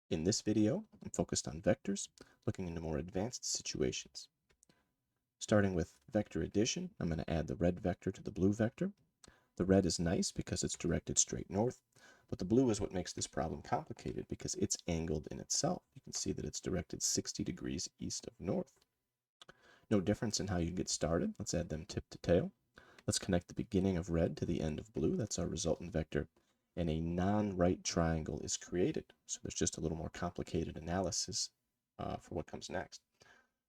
In this video, I'm focused on vectors, looking into more advanced situations. Starting with vector addition, I'm going to add the red vector to the blue vector. The red is nice because it's directed straight north, but the blue is what makes this problem complicated because it's angled in itself. You can see that it's directed 60 degrees east of north. No difference in how you get started. Let's add them tip to tail. Let's connect the beginning of red to the end of blue. That's our resultant vector. And a non-right triangle is created. So there's just a little more complicated analysis for what comes next.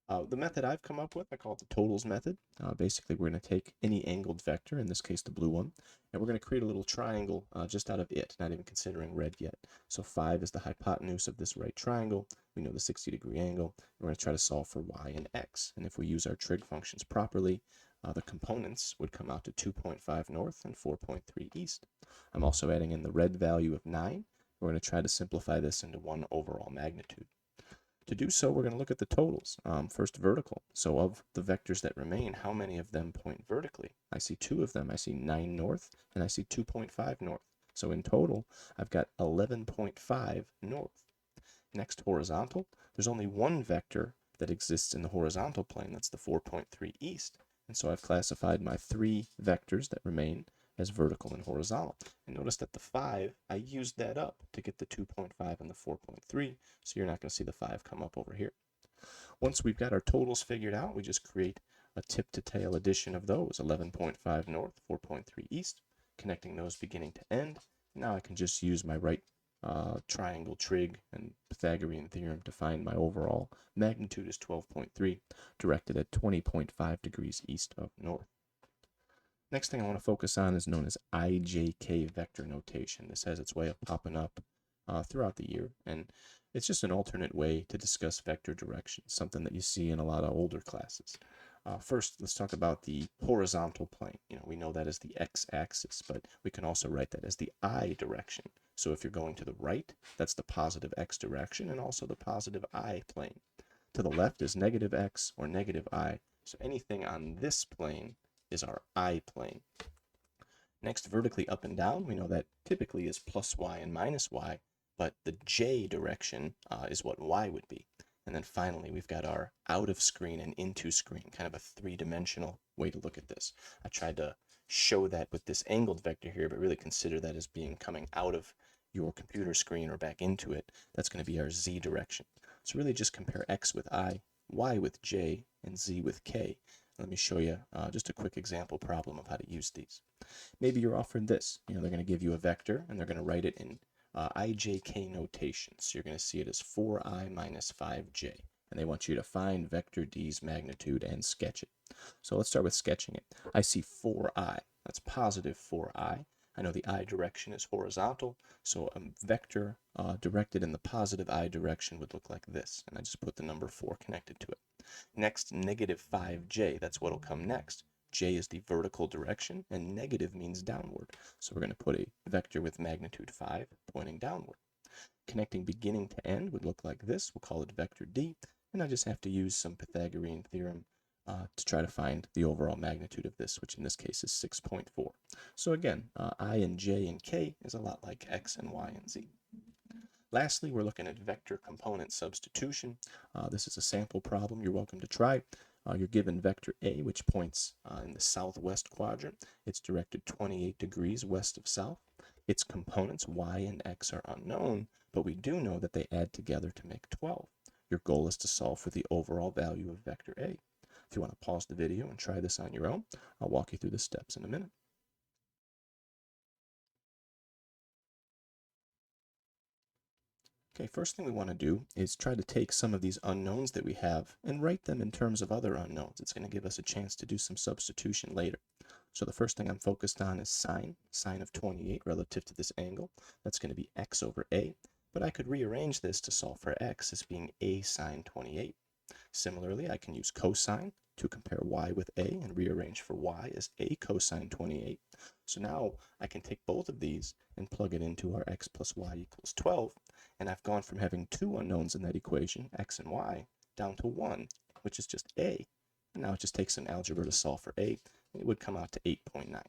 The method I've come up with, I call it the totals method. Basically, we're going to take any angled vector, in this case the blue one, and we're going to create a little triangle just out of it, not even considering red yet. So 5 is the hypotenuse of this right triangle. We know the 60-degree angle. We're going to try to solve for y and x. And if we use our trig functions properly, the components would come out to 2.5 north and 4.3 east. I'm also adding in the red value of 9. We're going to try to simplify this into one overall magnitude. To do so, we're going to look at the totals. First, vertical. So of the vectors that remain, how many of them point vertically? I see 2 of them. I see 9 north, and I see 2.5 north. So in total, I've got 11.5 north. Next, horizontal. There's only one vector that exists in the horizontal plane. That's the 4.3 east. And so I've classified my 3 vectors that remain as vertical and horizontal. And notice that the 5, I used that up to get the 2.5 and the 4.3, so you're not going to see the 5 come up over here. Once we've got our totals figured out, we just create a tip-to-tail addition of those, 11.5 north, 4.3 east, connecting those beginning to end. Now I can just use my right triangle trig and Pythagorean theorem to find my overall magnitude is 12.3, directed at 20.5 degrees east of north. Next thing I want to focus on is known as IJK vector notation. This has its way of popping up throughout the year, and it's just an alternate way to discuss vector directions, something that you see in a lot of older classes. First, let's talk about the horizontal plane. We know that as the x-axis, but we can also write that as the I direction. So if you're going to the right, that's the positive x direction and also the positive I plane. To the left is negative x or negative I. So anything on this plane is our I plane. Next, vertically up and down, we know that typically is plus y and minus y, but the j direction is what y would be. And then finally, we've got our out of screen and into screen, kind of a three-dimensional way to look at this. I tried to show that with this angled vector here, but really consider that as being coming out of your computer screen or back into it. That's going to be our z direction. So really just compare x with I, y with j, and z with k. Let me show you just a quick example problem of how to use these. Maybe you're offered this. They're going to give you a vector, and they're going to write it in IJK notation. So you're going to see it as 4i minus 5j. And they want you to find vector d's magnitude and sketch it. So let's start with sketching it. I see 4i. That's positive 4i. I know the I direction is horizontal, so a vector directed in the positive I direction would look like this. And I just put the number 4 connected to it. Next, negative 5j, that's what will come next. J is the vertical direction, and negative means downward. So we're going to put a vector with magnitude 5 pointing downward. Connecting beginning to end would look like this. We'll call it vector D, and I just have to use some Pythagorean theorem to try to find the overall magnitude of this, which in this case is 6.4. So again, I and j and k is a lot like x and y and z. Lastly, we're looking at vector component substitution. This is a sample problem you're welcome to try. You're given vector A, which points in the southwest quadrant. It's directed 28 degrees west of south. Its components, y and x, are unknown, but we do know that they add together to make 12. Your goal is to solve for the overall value of vector A. If you want to pause the video and try this on your own, I'll walk you through the steps in a minute. Okay, first thing we want to do is try to take some of these unknowns that we have and write them in terms of other unknowns. It's going to give us a chance to do some substitution later. So the first thing I'm focused on is sine of 28 relative to this angle. That's going to be x over a, but I could rearrange this to solve for x as being a sine 28. Similarly, I can use cosine to compare y with a and rearrange for y as a cosine 28. So now I can take both of these and plug it into our x plus y equals 12, and I've gone from having 2 unknowns in that equation, x and y, down to 1, which is just a. And now it just takes some algebra to solve for a, and it would come out to 8.9.